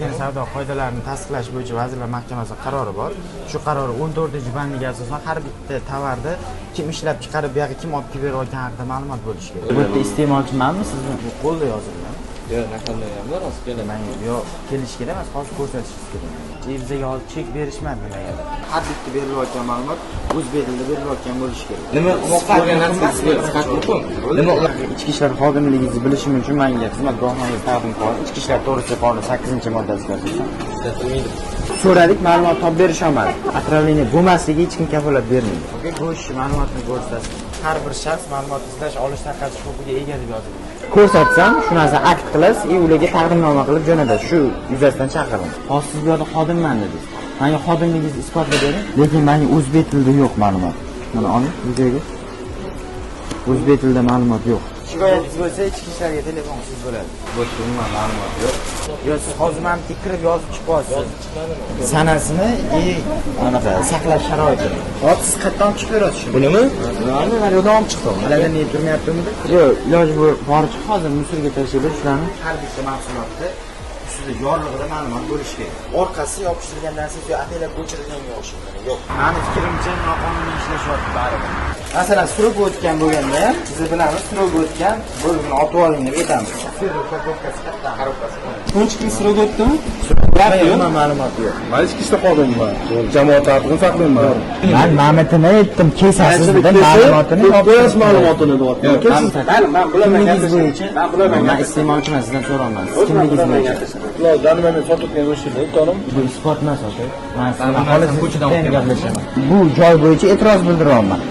erkin savdo qoidalarini tasdiqlash bo'yicha Vazirlar Mahkamasi qarori bor. Shu qaror 14-bandiga asosan har bitta tovarni kim ishlab chiqarib, bu yoqqa kim olib kelib berayotgani haqida ma'lumot bo'lishi kerak. Bu yerda iste'molchimanmi sizni qo'lda yozilgan? Yo'q, raqamlar ham bor, hozir kelaman. Yo'q, kelish kerak emas, hozir ko'rsatishingiz kerak. Bizga hozir chek berishmadi nimaga? Har bitta berilayotgan ma'lumot o'zbek tilida berilayotgan bo'lishi kerak. Nima o'qigan narsangiz nima ichki ishlar xodimligingizni bilishim uchun menga xizmat guvohnomangizni taqdim qilib, ichki ishlar to'g'risida qonun 8-moddasiga asosan so'radik, ma'lumot topib berish olmadi. Отравление bo'lmasligiga hech kim kafolat bermaydi. Go'sht ma'lumotni ko'rsatasiz. Har bir shaxs ma'lumot izlash, olish, tarqatish huquqiga ega deb yozilgan. Ko'rsatsam, shu narsa akt qilasiz, ularga taqdimnoma qilib jo'natasiz. Shu yuzasidan chaqiring. Hozir siz bu yerda xodimman dedingiz. Menga xodimligingizni isbotlab bering. Lekin menga o'zbek tilida yo'q ma'lumot. Mana oling, videoga. O'zbek tilida ma'lumot yo'q. Shikoyatingiz bo'lsa, ichki ishlarga telefon qilsangiz bo'ladi. Boshqa umuman ma'lumot yo'q. Yo, siz hozir meni kirib yozib chiqyapsiz. Sanasini anaqa saqlash sharoitini. Hozir siz qayerdan chiqib berasiz? Bunimi? Mana yo'ldan olib chiqdim. Ulardan niyat turmayaptimi? Yo'q, iloji boricha hozir musulga tashlaydi shularni. Har bitta mahsulotda ustida yorlig'ida ma'lumot bo'lishi kerak. Orqasi yopishtirilgandan siz ataylab ko'chirilganga o'xshaydi. Yo'q. Meni fikrimcha noqonuniy ishlashyapti baribir. Masalan, surib o'tgan bo'lganda ham, siz bilamiz, surib o'tgan bo'limni otib oling deb aytamiz. Buncha kim surib o'tdimi? Nima ma'lumot yo'q. Men ichki ishda qolganman. Jamoat tartibini saqlayman. Men ma'lumotini aytdim, kesasiz dedim, ma'lumotini topasiz ma'lumotini deyapman. Men bilaman bo'yicha. Men iste'molchiman, sizdan so'rayman. Siz kimligingiz bo'yicha? Ulardan meni sotib o'shirdi, to'g'rimi? Bu isbot emas, aka. Men xolos ko'chadan gaplashaman. Bu joy bo'yicha e'tiroz bildiryapman.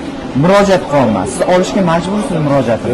Murojaat qilyapman. Siz olishga majbursiz murojaatni.